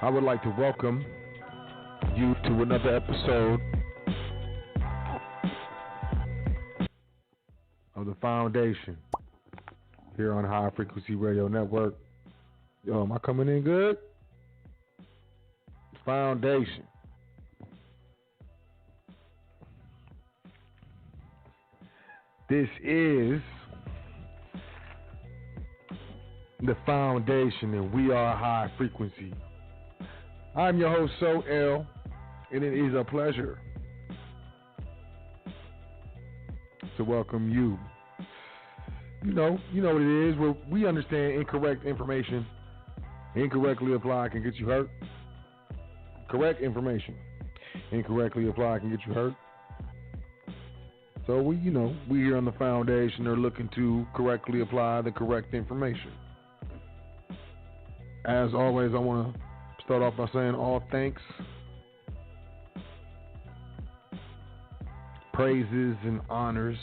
I would like to welcome you to another episode of The Foundation here on High Frequency Radio Network. Yo, am I coming in good? Foundation. This is The Foundation, and we are High Frequency. I'm your host, So L, and it is a pleasure to welcome you. You know what it is. We understand incorrect information, incorrectly applied, can get you hurt. Correct information, incorrectly applied, can get you hurt. So we here on the Foundation are looking to correctly apply the correct information. As always, I want to start off by saying all thanks, praises, and honors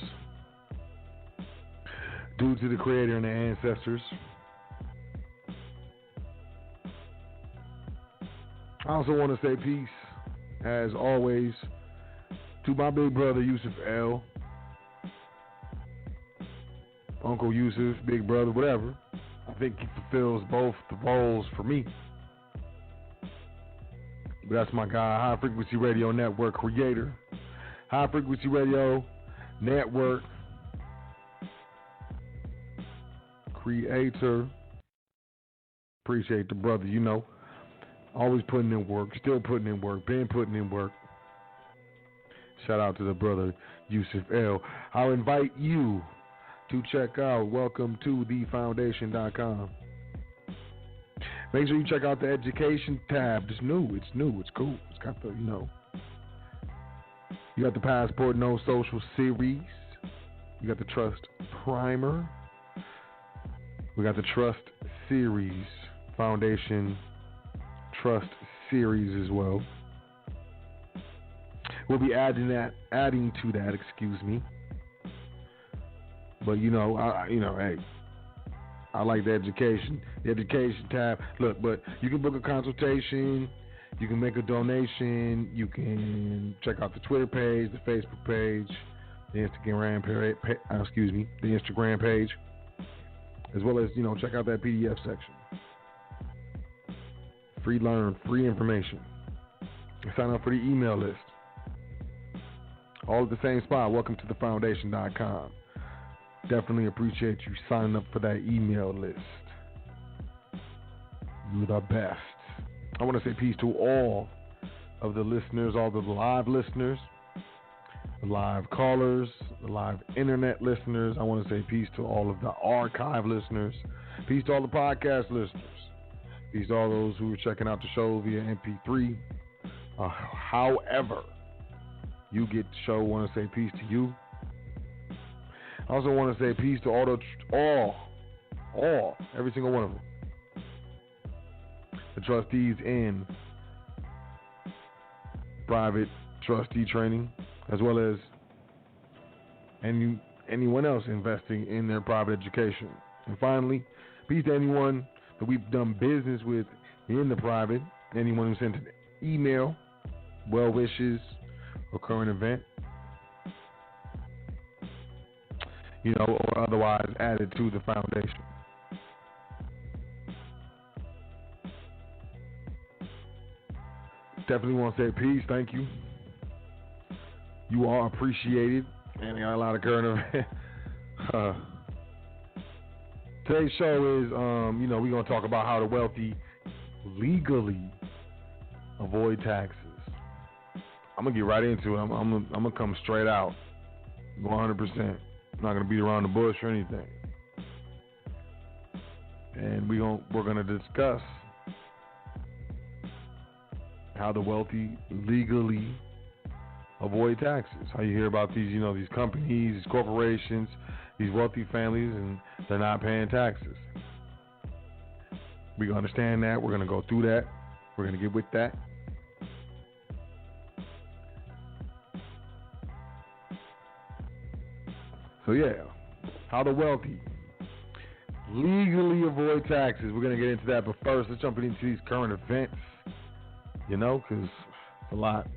due to the Creator and the ancestors. I also want to say peace, as always, to my big brother, Yusuf L. Uncle Yusuf, big brother, whatever. I think he fulfills both the roles for me. But that's my guy, High Frequency Radio Network creator. High Frequency Radio Network creator. Appreciate the brother, always putting in work, still putting in work, been putting in work. Shout out to the brother Yusuf L. I'll invite you to check out welcome2thefoundation.com. Make sure you check out the education tab. It's new, it's cool. It's got the, you got the Passport No Social series. You got the Trust Primer. We got the Trust Series, Foundation Trust Series as well. We'll be adding to that, excuse me. But hey, I like the education tab. Look, but you can book a consultation, you can make a donation, you can check out the Twitter page, the Facebook page, the Instagram page, as well as check out that PDF section. Free information. Sign up for the email list. All at the same spot. Welcome to thefoundation.com. Definitely appreciate you signing up for that email list. You're the best. I want to say peace to all of the listeners, all the live listeners, the live callers, the live internet listeners. I want to say peace to all of the archive listeners. Peace to all the podcast listeners. Peace to all those who are checking out the show via MP3. However you get the show, I want to say peace to you. I also want to say peace to every single one of them. The trustees in private trustee training, as well as anyone else investing in their private education. And finally, peace to anyone that we've done business with in the private, anyone who sent an email, well wishes, or current event, or otherwise added to the foundation. Definitely want to say peace. Thank you. You are appreciated. And I got a lot of current events. Today's show is, we're going to talk about how the wealthy legally avoid taxes. I'm going to get right into it. I'm going to come straight out. 100%. I'm not going to beat around the bush or anything. And we're going to discuss how the wealthy legally avoid taxes. How you hear about these, these companies, these corporations, these wealthy families, and they're not paying taxes. We understand that. We're going to go through that. We're going to get with that. So yeah, how the wealthy legally avoid taxes. We're going to get into that, but first, let's jump into these current events. You know, because it's a lot.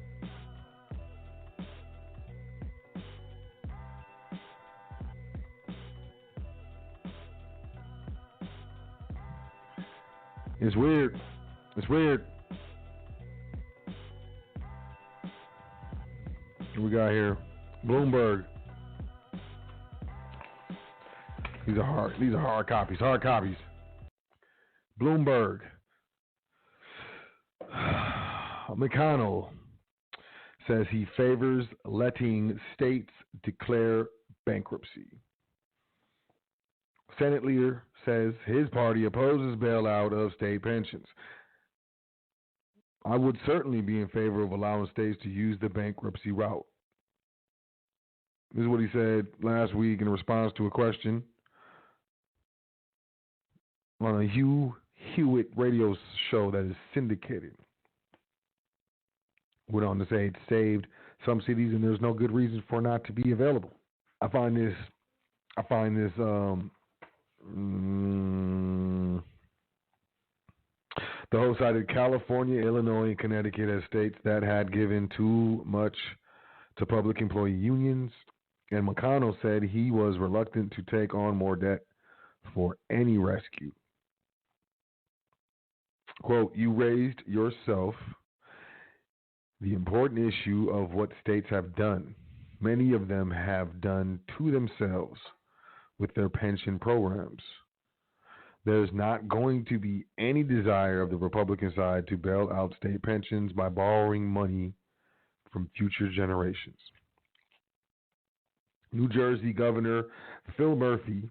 It's weird. It's weird. What we got here? Bloomberg. These are hard copies. Hard copies. Bloomberg. McConnell says he favors letting states declare bankruptcy. Senate leader says his party opposes bailout of state pensions. I would certainly be in favor of allowing states to use the bankruptcy route. This is what he said last week in response to a question on a Hugh Hewitt radio show that is syndicated. Went on to say it saved some cities and there's no good reason for it not to be available. I find this the host cited California, Illinois, and Connecticut as states that had given too much to public employee unions, and McConnell said he was reluctant to take on more debt for any rescue. Quote, you raised yourself the important issue of what states have done. Many of them have done to themselves with their pension programs. There's not going to be any desire of the Republican side to bail out state pensions by borrowing money from future generations. New Jersey Governor Phil Murphy,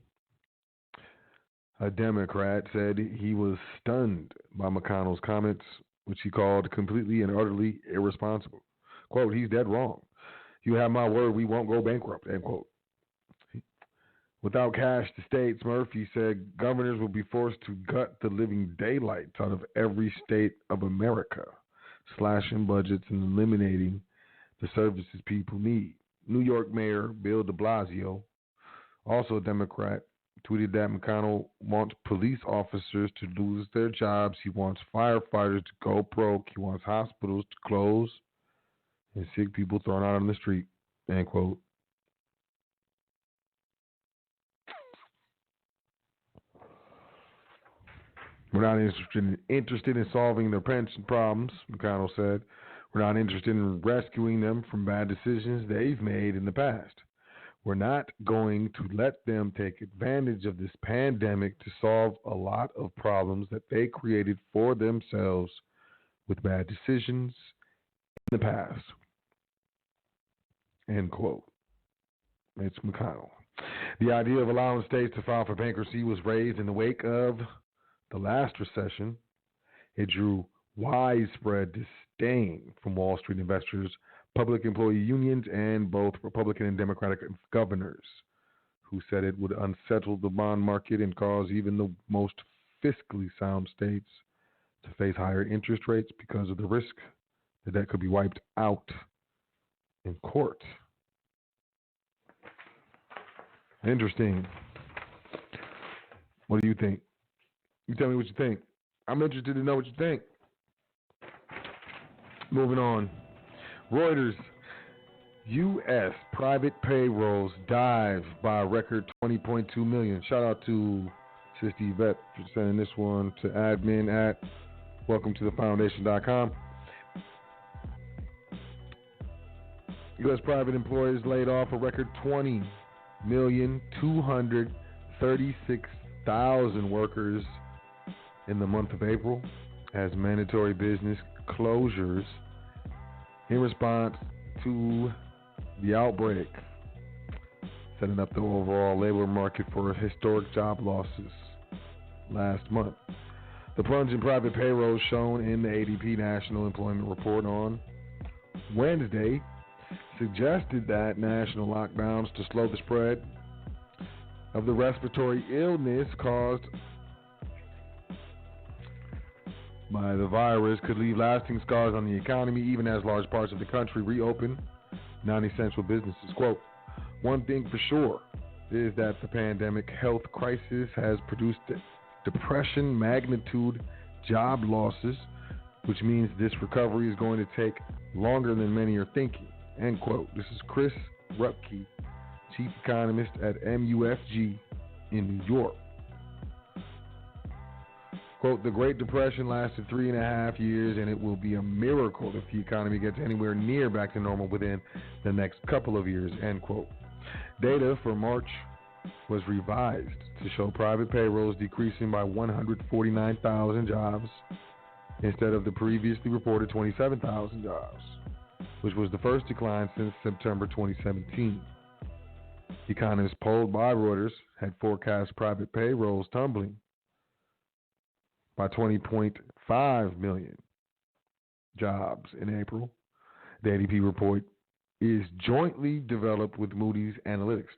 a Democrat, said he was stunned by McConnell's comments, which he called completely and utterly irresponsible. Quote, he's dead wrong. You have my word, we won't go bankrupt, end quote. Without cash to states, Murphy said governors will be forced to gut the living daylights out of every state of America, slashing budgets and eliminating the services people need. New York Mayor Bill de Blasio, also a Democrat, tweeted that McConnell wants police officers to lose their jobs. He wants firefighters to go broke. He wants hospitals to close and sick people thrown out on the street, end quote. We're not interested in solving their pension problems, McConnell said. We're not interested in rescuing them from bad decisions they've made in the past. We're not going to let them take advantage of this pandemic to solve a lot of problems that they created for themselves with bad decisions in the past. End quote. It's McConnell. The idea of allowing states to file for bankruptcy was raised in the wake of the last recession. It drew widespread disdain from Wall Street investors, public employee unions, and both Republican and Democratic governors, who said it would unsettle the bond market and cause even the most fiscally sound states to face higher interest rates because of the risk that debt could be wiped out in court. Interesting. What do you think? You tell me what you think. I'm interested to know what you think. Moving on. Reuters, U.S. private payrolls dive by a record 20.2 million. Shout out to Sister Yvette for sending this one to admin at welcometothefoundation.com. U.S. private employers laid off a record 20,236,000 workers in the month of April as mandatory business closures in response to the outbreak, setting up the overall labor market for historic job losses last month. The plunge in private payrolls shown in the ADP National Employment Report on Wednesday suggested that national lockdowns to slow the spread of the respiratory illness caused by the virus could leave lasting scars on the economy, even as large parts of the country reopen non-essential businesses. Quote, one thing for sure is that the pandemic health crisis has produced depression magnitude job losses which means this recovery is going to take longer than many are thinking. End quote. This is Chris Rupke, chief economist at MUFG in New York. Quote, the Great Depression lasted 3.5 years, and it will be a miracle if the economy gets anywhere near back to normal within the next couple of years, end quote. Data for March was revised to show private payrolls decreasing by 149,000 jobs instead of the previously reported 27,000 jobs, which was the first decline since September 2017. Economists polled by Reuters had forecast private payrolls tumbling by 20.5 million jobs in April. The ADP report is jointly developed with Moody's Analytics.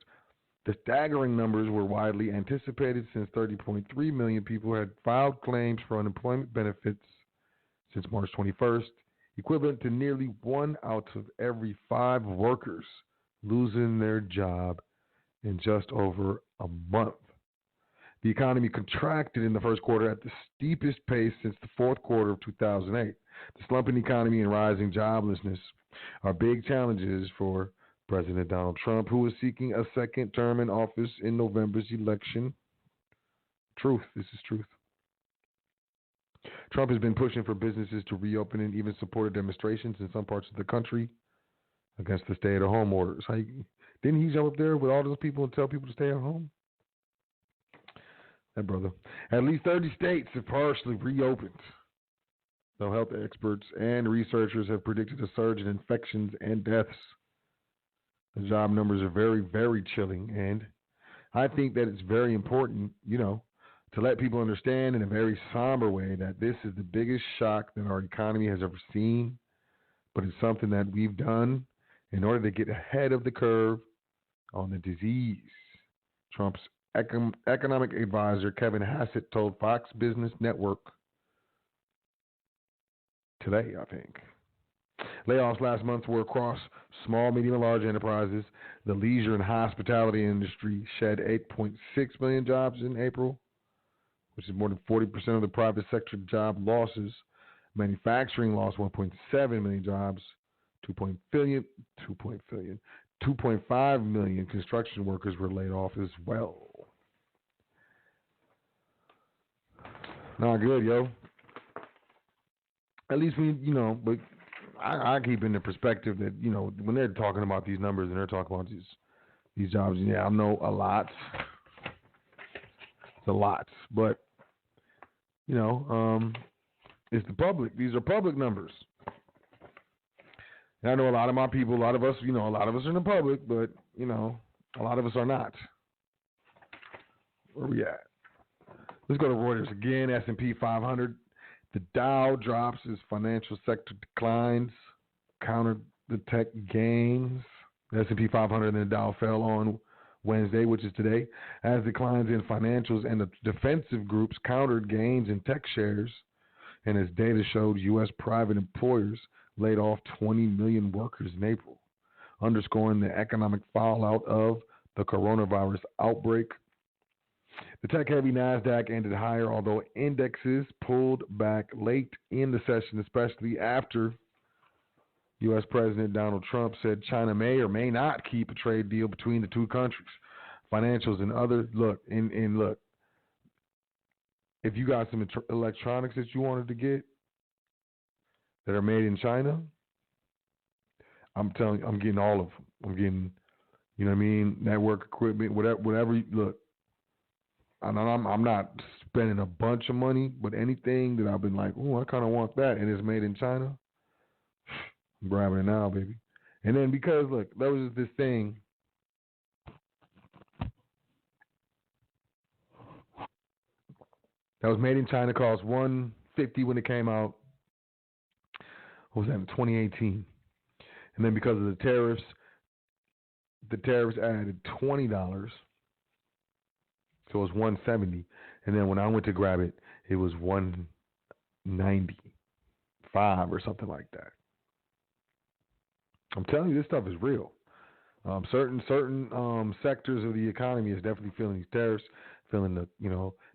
The staggering numbers were widely anticipated since 30.3 million people had filed claims for unemployment benefits since March 21st, equivalent to nearly 1 out of every 5 workers losing their job in just over a month. The economy contracted in the first quarter at the steepest pace since the fourth quarter of 2008. The slumping economy and rising joblessness are big challenges for President Donald Trump, who is seeking a second term in office in November's election. Truth. This is truth. Trump has been pushing for businesses to reopen and even supported demonstrations in some parts of the country against the stay-at-home orders. Didn't he jump up there with all those people and tell people to stay at home? That brother. At least 30 states have partially reopened. Though health experts and researchers have predicted a surge in infections and deaths. The job numbers are very, very chilling. And I think that it's very important, to let people understand in a very somber way that this is the biggest shock that our economy has ever seen. But it's something that we've done in order to get ahead of the curve on the disease. Trump's economic advisor Kevin Hassett told Fox Business Network today, I think. Layoffs last month were across small, medium, and large enterprises. The leisure and hospitality industry shed 8.6 million jobs in April, which is more than 40% of the private sector job losses. Manufacturing lost 1.7 million jobs, 2.5 million construction workers were laid off as well. Not good, yo. At least but I keep in the perspective that, when they're talking about these numbers and they're talking about these jobs, I know a lot. It's a lot. But, it's the public. These are public numbers. And I know a lot of my people, a lot of us are in the public, but, a lot of us are not. Where we at? Let's go to Reuters again. S&P 500. The Dow drops as financial sector declines, countered the tech gains. The S&P 500 and the Dow fell on Wednesday, which is today, as declines in financials and the defensive groups countered gains in tech shares. And as data showed, U.S. private employers laid off 20 million workers in April, underscoring the economic fallout of the coronavirus outbreak. The tech-heavy NASDAQ ended higher, although indexes pulled back late in the session, especially after U.S. President Donald Trump said China may or may not keep a trade deal between the two countries. Financials and other look, if you got some electronics that you wanted to get that are made in China, I'm telling you, I'm getting all of them. I'm getting, network equipment, whatever. Look. I'm not spending a bunch of money, but anything that I've been like, oh, I kind of want that, and it's made in China, I'm grabbing it now, baby. And then because, look, there was this thing that was made in China, cost $150 when it came out. What was that, in 2018? And then because of the tariffs added $20. So it was $170, and then when I went to grab it, it was $195 or something like that. I'm telling you, this stuff is real. Certain sectors of the economy is definitely feeling these tariffs, feeling the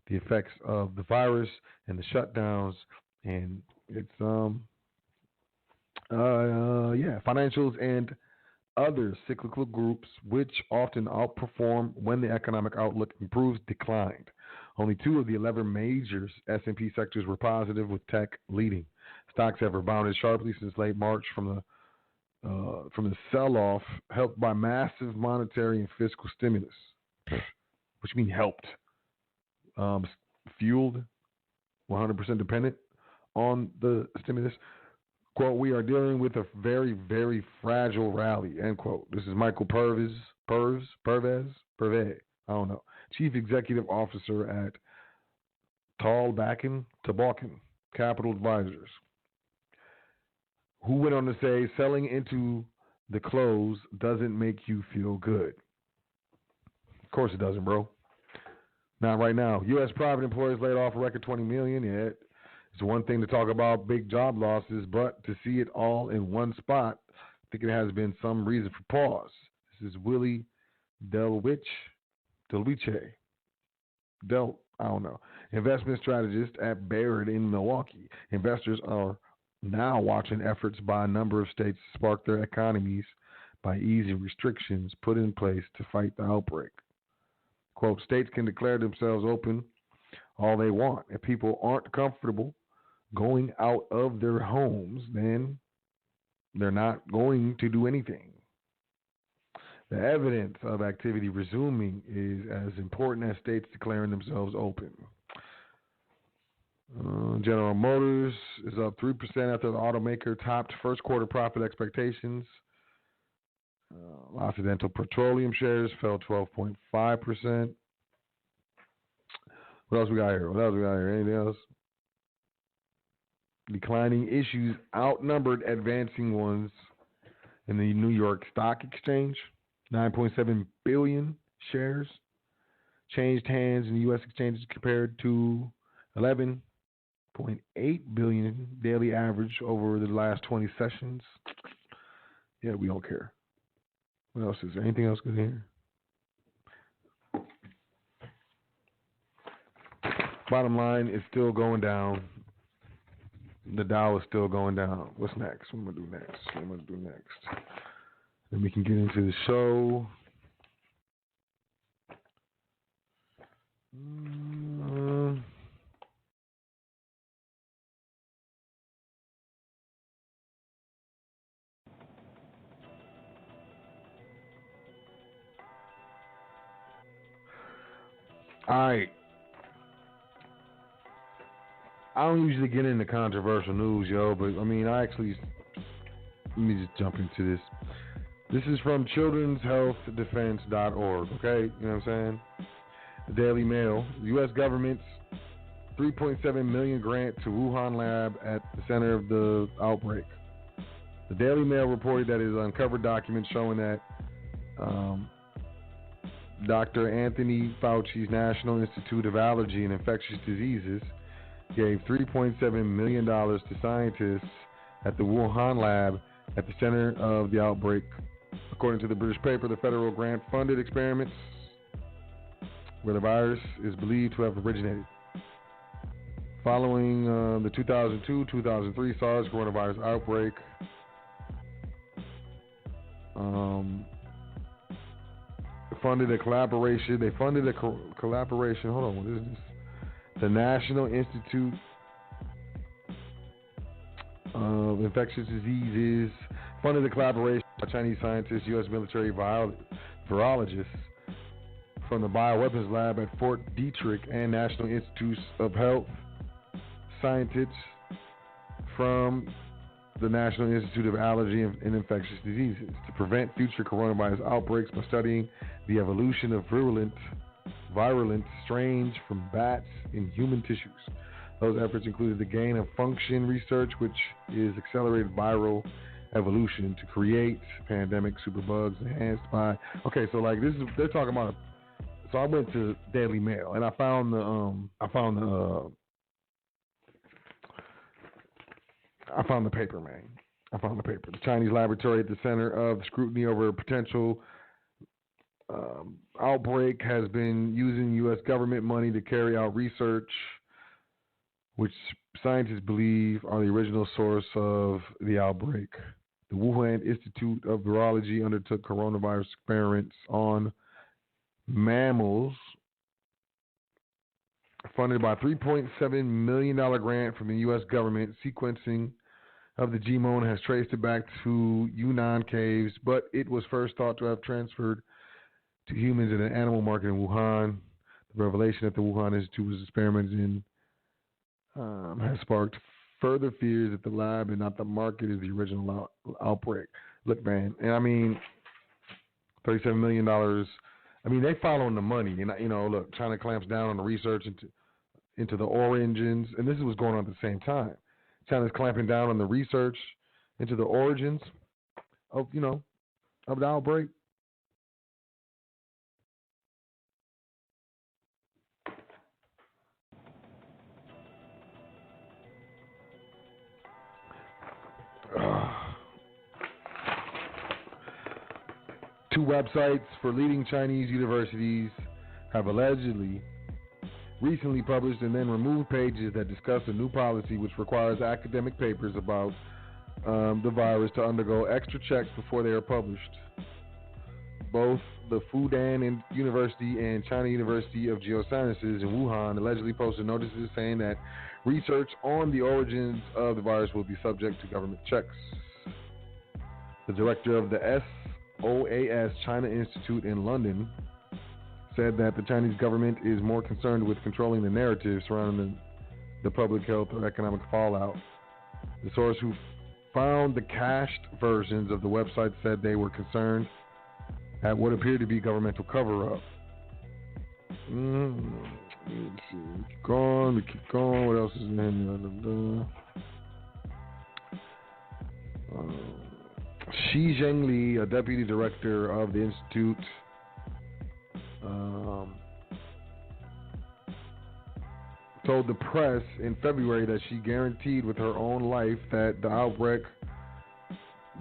effects of the virus and the shutdowns, and It's financials and other cyclical groups, which often outperform when the economic outlook improves, declined. Only two of the 11 major S&P sectors were positive, with tech leading. Stocks have rebounded sharply since late March from the sell-off, helped by massive monetary and fiscal stimulus. Which means helped, fueled, 100% dependent on the stimulus. Quote, we are dealing with a very, very fragile rally, end quote. This is Michael Purves, I don't know, Chief Executive Officer at Tallbacken Capital Advisors, who went on to say selling into the close doesn't make you feel good. Of course it doesn't, bro. Not right now. U.S. private employers laid off a record 20 million. Yeah, it's one thing to talk about big job losses, but to see it all in one spot, I think it has been some reason for pause. This is Willie Delwiche. I don't know. Investment strategist at Baird in Milwaukee. Investors are now watching efforts by a number of states to spark their economies by easing restrictions put in place to fight the outbreak. Quote, states can declare themselves open all they want. If people aren't comfortable going out of their homes, then they're not going to do anything. The evidence of activity resuming is as important as states declaring themselves open. General Motors is up 3% after the automaker topped first quarter profit expectations. Occidental Petroleum shares fell 12.5%. What else we got here? Anything else? Declining issues outnumbered advancing ones in the New York Stock Exchange. 9.7 billion shares changed hands in the U.S. exchanges compared to 11.8 billion daily average over the last 20 sessions. Yeah, we don't care. What else is there? Anything else good here? Bottom line is still going down. The Dow is still going down. What's next? What am I going to do next? Then we can get into the show. All right. I don't usually get into controversial news, yo, but I mean, let me just jump into this. This is from children'shealthdefense.org, okay? You know what I'm saying? The Daily Mail. The U.S. government's $3.7 million grant to Wuhan Lab at the center of the outbreak. The Daily Mail reported that it has uncovered documents showing that Dr. Anthony Fauci's National Institute of Allergy and Infectious Diseases gave $3.7 million to scientists at the Wuhan Lab at the center of the outbreak. According to the British paper, the federal grant funded experiments where the virus is believed to have originated. Following the 2002-2003 SARS coronavirus outbreak, funded a collaboration. They funded a collaboration. Hold on, what is this? The National Institute of Infectious Diseases funded a collaboration by Chinese scientists, U.S. military virologists from the Bioweapons Lab at Fort Detrick and National Institutes of Health scientists from the National Institute of Allergy and Infectious Diseases to prevent future coronavirus outbreaks by studying the evolution of virulent strains from bats in human tissues. Those efforts included the gain of function research, which is accelerated viral evolution to create pandemic superbugs enhanced by. Okay, so like this is they're talking about. So I went to Daily Mail and I found the paper, man. I found the paper. The Chinese laboratory at the center of scrutiny over potential outbreak has been using U.S. government money to carry out research which scientists believe are the original source of the outbreak. The Wuhan Institute of Virology undertook coronavirus experiments on mammals funded by a $3.7 million grant from the U.S. government. Sequencing of the genome has traced it back to Yunnan caves, but it was first thought to have transferred to humans in an animal market in Wuhan. The revelation that the Wuhan Institute was experimenting has sparked further fears that the lab and not the market is the original outbreak. Look, man, and I mean, $37 million. I mean, they following the money. And, look, China clamps down on the research into the origins, and this is what's going on at the same time. China's clamping down on the research into the origins of the outbreak. Two websites for leading Chinese universities have allegedly recently published and then removed pages that discuss a new policy which requires academic papers about the virus to undergo extra checks before they are published. Both the Fudan University and China University of Geosciences in Wuhan allegedly posted notices saying that research on the origins of the virus will be subject to government checks. The director of the SOAS China Institute in London said that the Chinese government is more concerned with controlling the narrative surrounding the public health or economic fallout. The source who found the cached versions of the website said they were concerned at what appeared to be governmental cover-up. Let's see. We keep going. What else is in there? Shi Zhengli, a deputy director of the institute, told the press in February that she guaranteed with her own life that the outbreak,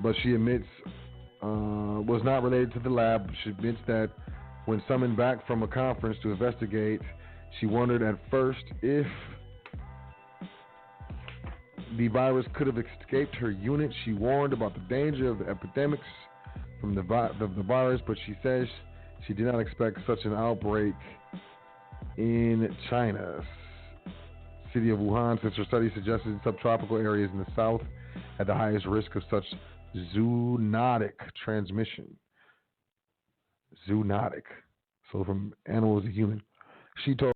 but she admits was not related to the lab. She admits that when summoned back from a conference to investigate, she wondered at first if the virus could have escaped her unit. She warned about the danger of the epidemics from the virus, but she says she did not expect such an outbreak in China. City of Wuhan, since her study suggested subtropical areas in the south had the highest risk of such zoonotic transmission. Zoonotic. So from animals to human. She told